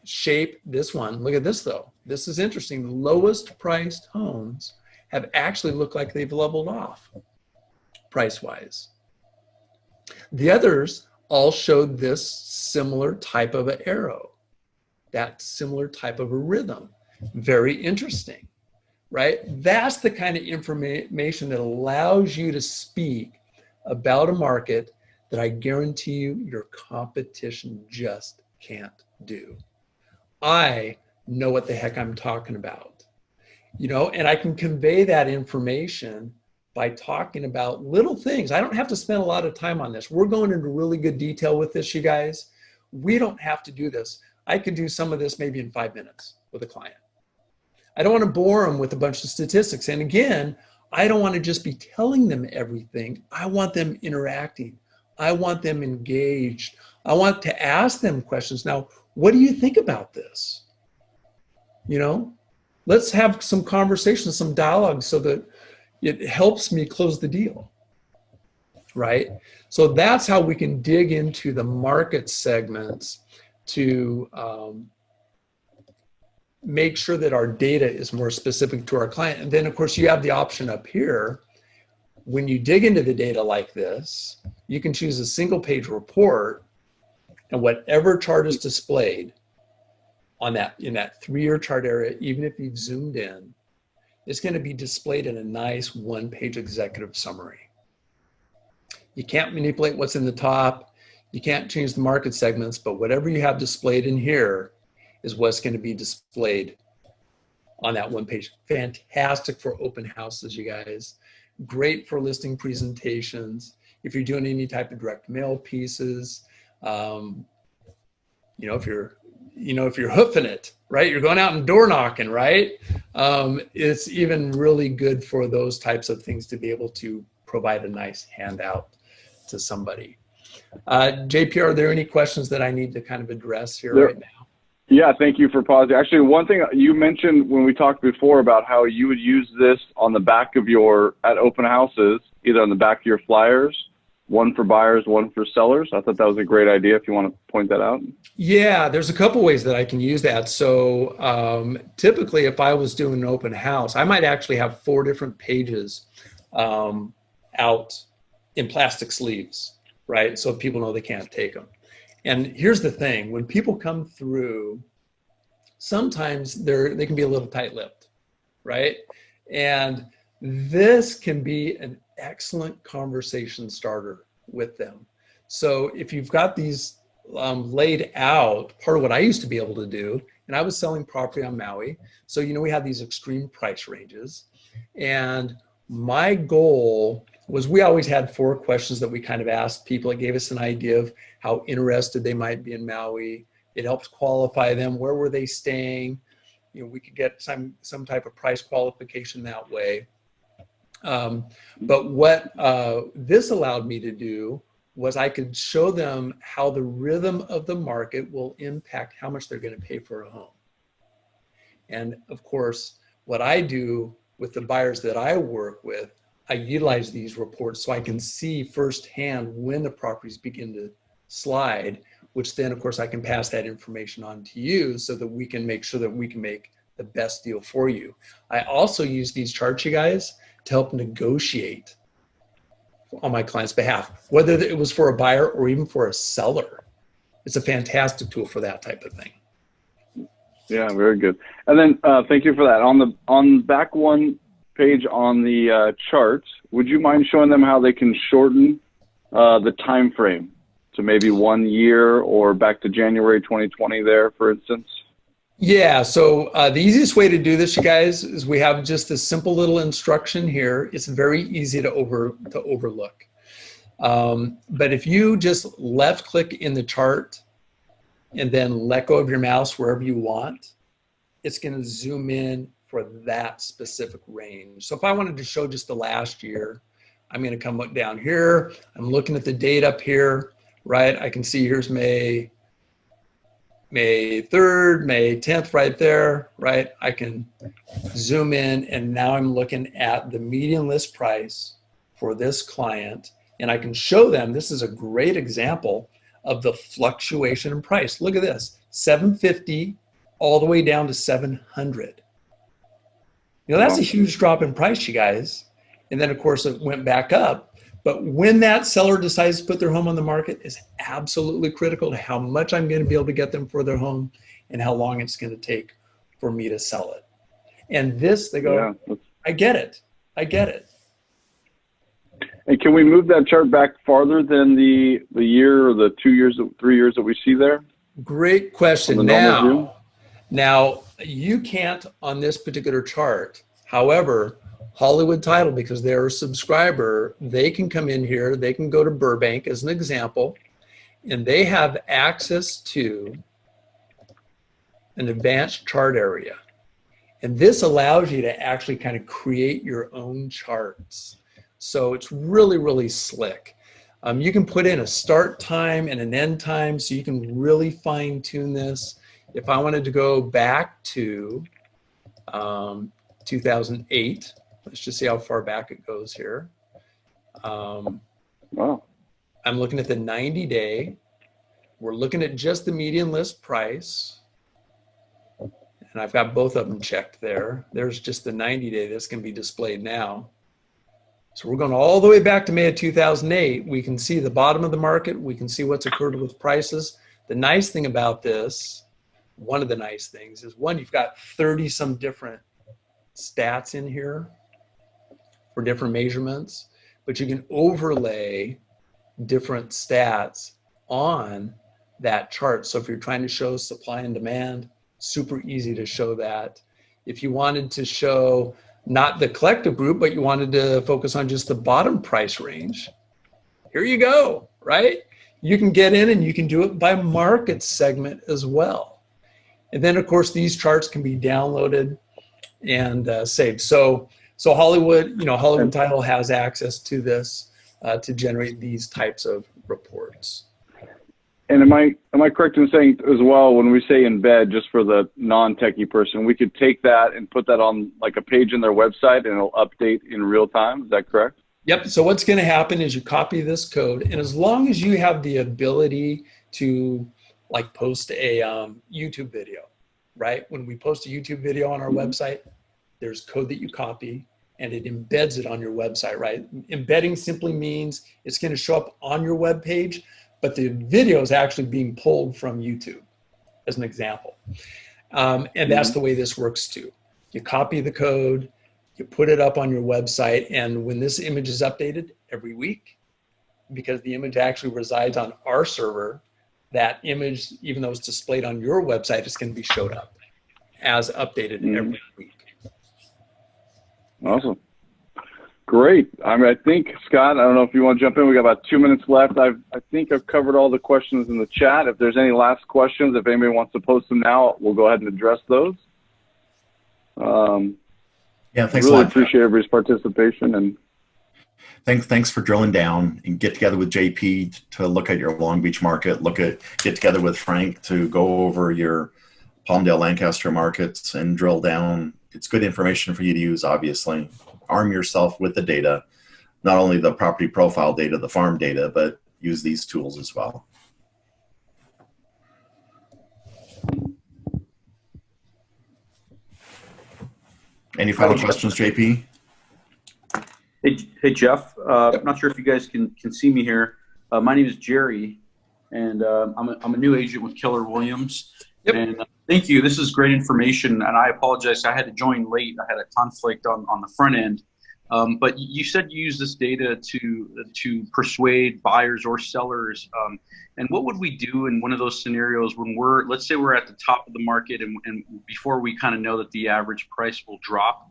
shape. This one, look at this though. This is interesting. The lowest priced homes have actually looked like they've leveled off price-wise. The others all showed this similar type of an arrow, that similar type of a rhythm. Very interesting, right? That's the kind of information that allows you to speak about a market that I guarantee you your competition just can't do. I know what the heck I'm talking about, and I can convey that information by talking about little things. I don't have to spend a lot of time on this. We're going into really good detail with this, you guys. We don't have to do this. I could do some of this maybe in 5 minutes with a client. I don't want to bore them with a bunch of statistics. And again, I don't want to just be telling them everything. I want them interacting. I want them engaged. I want to ask them questions. Now, what do you think about this? Let's have some conversations, some dialogue so that it helps me close the deal, right? So that's how we can dig into the market segments to make sure that our data is more specific to our client. And then of course you have the option up here. When you dig into the data like this, you can choose a single page report, and whatever chart is displayed on in that 3-year chart area, even if you've zoomed in, it's going to be displayed in a nice one-page executive summary. You can't manipulate what's in the top. You can't change the market segments, but whatever you have displayed in here is what's going to be displayed on that one page. Fantastic for open houses, you guys. Great for listing presentations. If you're doing any type of direct mail pieces, if you're hoofing it, right? You're going out and door knocking, right? It's even really good for those types of things to be able to provide a nice handout to somebody. JP, are there any questions that I need to kind of address here right now? Yeah, thank you for pausing. Actually, one thing you mentioned when we talked before about how you would use this on the back of at open houses, either on the back of your flyers, one for buyers, one for sellers. I thought that was a great idea if you want to point that out. Yeah, there's a couple ways that I can use that. So typically if I was doing an open house, I might actually have 4 different pages out in plastic sleeves, right? So people know they can't take them. And here's the thing, when people come through, sometimes they can be a little tight-lipped, right? And this can be an excellent conversation starter with them. So if you've got these laid out, part of what I used to be able to do, and I was selling property on Maui, so we have these extreme price ranges, and my goal was we always had 4 questions that we kind of asked people. It gave us an idea of how interested they might be in Maui. It helped qualify them. Where were they staying? We could get some type of price qualification that way. But what this allowed me to do was I could show them how the rhythm of the market will impact how much they're going to pay for a home. And of course, what I do with the buyers that I work with, I utilize these reports so I can see firsthand when the properties begin to slide, which then of course I can pass that information on to you so that we can make sure that we can make the best deal for you. I also use these charts, you guys, to help negotiate on my client's behalf, whether it was for a buyer or even for a seller. It's a fantastic tool for that type of thing. Yeah, very good. And then thank you for that. On back one page on the charts, would you mind showing them how they can shorten the time frame to maybe 1 year or back to January 2020 there, for instance? Yeah, so the easiest way to do this, you guys, is we have just a simple little instruction here. It's very easy to overlook. But if you just left click in the chart and then let go of your mouse wherever you want, it's going to zoom in for that specific range. So if I wanted to show just the last year, I'm going to come down here. I'm looking at the date up here, right? I can see here's May, May 3rd, May 10th, right there, right? I can zoom in, and now I'm looking at the median list price for this client, and I can show them, this is a great example of the fluctuation in price. Look at this, 750 all the way down to 700. You know, that's a huge drop in price, you guys. And then of course it went back up. But when that seller decides to put their home on the market is absolutely critical to how much I'm going to be able to get them for their home and how long it's going to take for me to sell it. And this, they go, yeah, I get it. I get it. And can we move that chart back farther than the year or the 2 years, 3 years that we see there? Great question. Now you can't on this particular chart. However, Hollywood Title, because they're a subscriber, they can come in here, they can go to Burbank as an example, and they have access to an advanced chart area. And this allows you to actually kind of create your own charts. So it's really, really slick. You can put in a start time and an end time, so you can really fine tune this. If I wanted to go back to 2008, let's just see how far back it goes here. Wow. I'm looking at the 90-day. We're looking at just the median list price. And I've got both of them checked there. There's just the 90-day that's going to be displayed now. So we're going all the way back to May of 2008. We can see the bottom of the market. We can see what's occurred with prices. The nice thing about this, one of the nice things is, one, you've got 30 some different stats in here for different measurements, but you can overlay different stats on that chart. So if you're trying to show supply and demand, super easy to show that. If you wanted to show not the collective group, but you wanted to focus on just the bottom price range, here you go, right? You can get in and you can do it by market segment as well. And then of course, these charts can be downloaded and saved. So Hollywood, Hollywood Title has access to this to generate these types of reports. And am I correct in saying as well, when we say embed, just for the non-techie person, we could take that and put that on like a page in their website and it'll update in real time? Is that correct? Yep. So what's going to happen is you copy this code, and as long as you have the ability to like post a YouTube video, right? When we post a YouTube video on our website, there's code that you copy and it embeds it on your website, right? Embedding simply means it's going to show up on your web page, but the video is actually being pulled from YouTube, as an example. And that's the way this works too. You copy the code, you put it up on your website, and when this image is updated every week, because the image actually resides on our server, that image, even though it's displayed on your website, is going to be showed up as updated every week. Awesome. Great. I think, Scott, I don't know if you want to jump in. We got about 2 minutes left. I think I've covered all the questions in the chat. If there's any last questions, if anybody wants to post them now, we'll go ahead and address those. Yeah, thanks really a lot. Appreciate everybody's participation. And thanks for drilling down and get together with JP to look at your Long Beach market, get together with Frank to go over your Palmdale, Lancaster markets and drill down. It's good information for you to use, obviously. Arm yourself with the data, not only the property profile data, the farm data, but use these tools as well. Any final questions, JP? Hey Jeff. I'm not sure if you guys can see me here. My name is Jerry, and I'm a new agent with Keller Williams. Yep. And thank you. This is great information, and I apologize. I had to join late. I had a conflict on the front end. But you said you use this data to persuade buyers or sellers. And what would we do in one of those scenarios when let's say we're at the top of the market and before we kind of know that the average price will drop?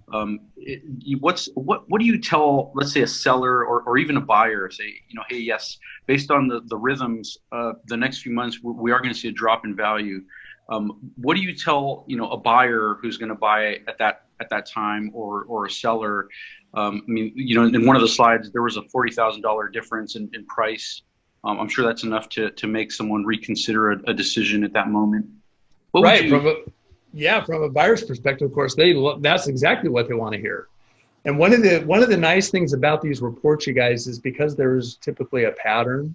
What do you tell, let's say, a seller or even a buyer? Say, hey, yes, based on the rhythms, the next few months we are going to see a drop in value. What do you tell a buyer who's going to buy at that time, or a seller? I mean, in one of the slides there was a $40,000 difference in price I'm sure that's enough to make someone reconsider a decision at that moment. Right. From a buyer's perspective, of course, that's exactly what they want to hear. And one of the nice things about these reports, you guys, is because there's typically a pattern.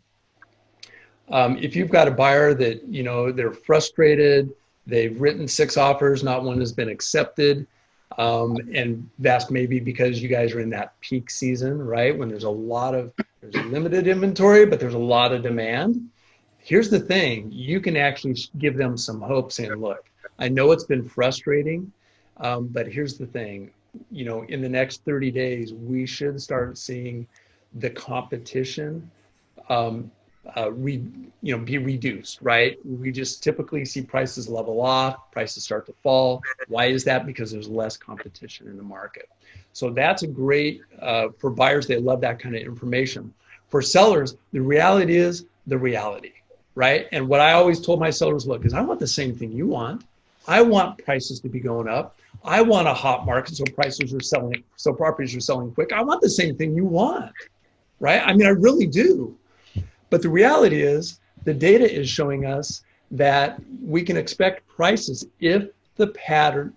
If you've got a buyer that, they're frustrated, they've written 6 offers, not one has been accepted, and that's maybe because you guys are in that peak season, right? When there's limited inventory, but there's a lot of demand. Here's the thing, you can actually give them some hope saying, look, I know it's been frustrating, but here's the thing, in the next 30 days, we should start seeing the competition be reduced, right? We just typically see prices level off, prices start to fall. Why is that? Because there's less competition in the market. So that's a great, for buyers, they love that kind of information. For sellers, the reality is the reality, right? And what I always told my sellers, look, is I want the same thing you want. I want prices to be going up. I want a hot market so properties are selling quick. I want the same thing you want, right? I mean, I really do. But the reality is the data is showing us that we can expect prices if the pattern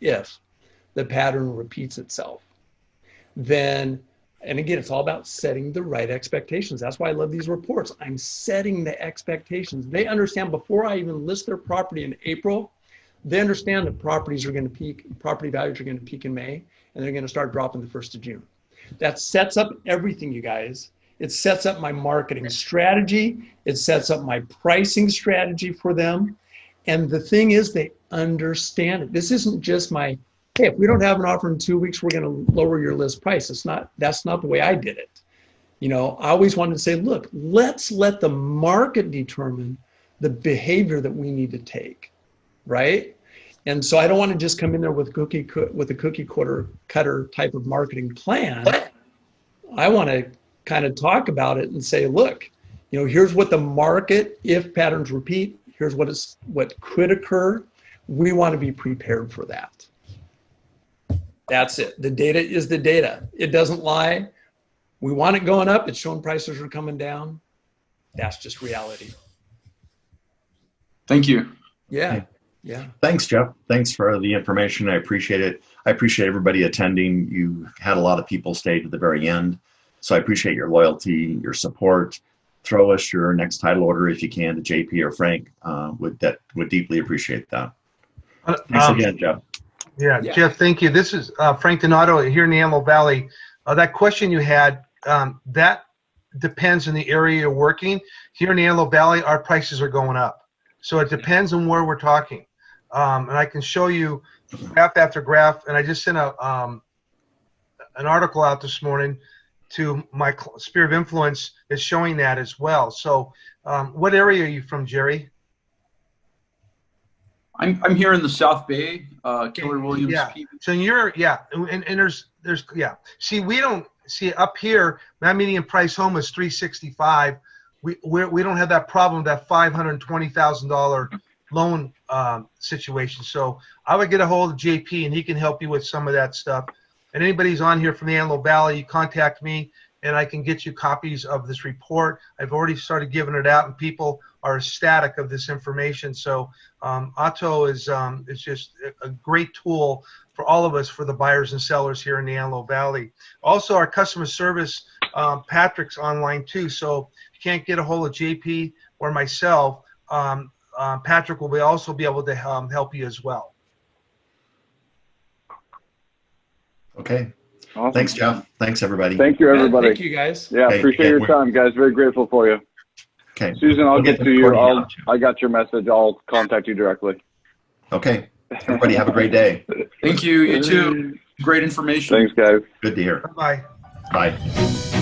repeats itself. Then, and again, it's all about setting the right expectations. That's why I love these reports. I'm setting the expectations. They understand before I even list their property in April, they understand that property values are going to peak in May, and they're going to start dropping the 1st of June. That sets up everything, you guys. It sets up my marketing strategy. It sets up my pricing strategy for them. And the thing is, they understand it. This isn't just hey, if we don't have an offer in 2 weeks, we're going to lower your list price. That's not the way I did it. I always wanted to say, look, let's let the market determine the behavior that we need to take, right? And so I don't want to just come in there with a cookie cutter type of marketing plan. I want to kind of talk about it and say, look, here's what the market, if patterns repeat, here's what could occur. We want to be prepared for that. That's it. The data is the data. It doesn't lie. We want it going up. It's showing prices are coming down. That's just reality. Thank you. Yeah. Thanks, Jeff. Thanks for the information. I appreciate it. I appreciate everybody attending. You had a lot of people stay to the very end. So I appreciate your loyalty, your support. Throw us your next title order if you can to JP or Frank. Would deeply appreciate that. Thanks again, Jeff. Yeah, Jeff, thank you. This is Frank Donato here in the Antelope Valley. That question you had, that depends on the area you're working. Here in the Antelope Valley, our prices are going up. So it depends on where we're talking. And I can show you graph after graph. And I just sent an article out this morning to my sphere of influence is showing that as well. So what area are you from, Jerry? I'm here in the South Bay, Keller Williams. Yeah. So you're, and there's See, we don't see up here, that median price home is $365. We don't have that problem, that $520,000 loan situation. So I would get a hold of JP and he can help you with some of that stuff. And anybody's on here from the Antelope Valley, you contact me and I can get you copies of this report. I've already started giving it out and people are ecstatic of this information. So Otto is just a great tool for all of us, for the buyers and sellers here in the Antelope Valley. Also, our customer service, Patrick's online too. So if you can't get a hold of JP or myself, Patrick will also be able to help you as well. Okay. Awesome. Thanks, Jeff. Thanks, everybody. Thank you, everybody. Thank you, guys. Yeah, Okay, appreciate your time, guys. Very grateful for you. Okay. Susan, I'll get to you. I got your message. I'll contact you directly. Okay. Everybody have a great day. Thank you. You too. Great information. Thanks, guys. Good to hear. Bye. Bye.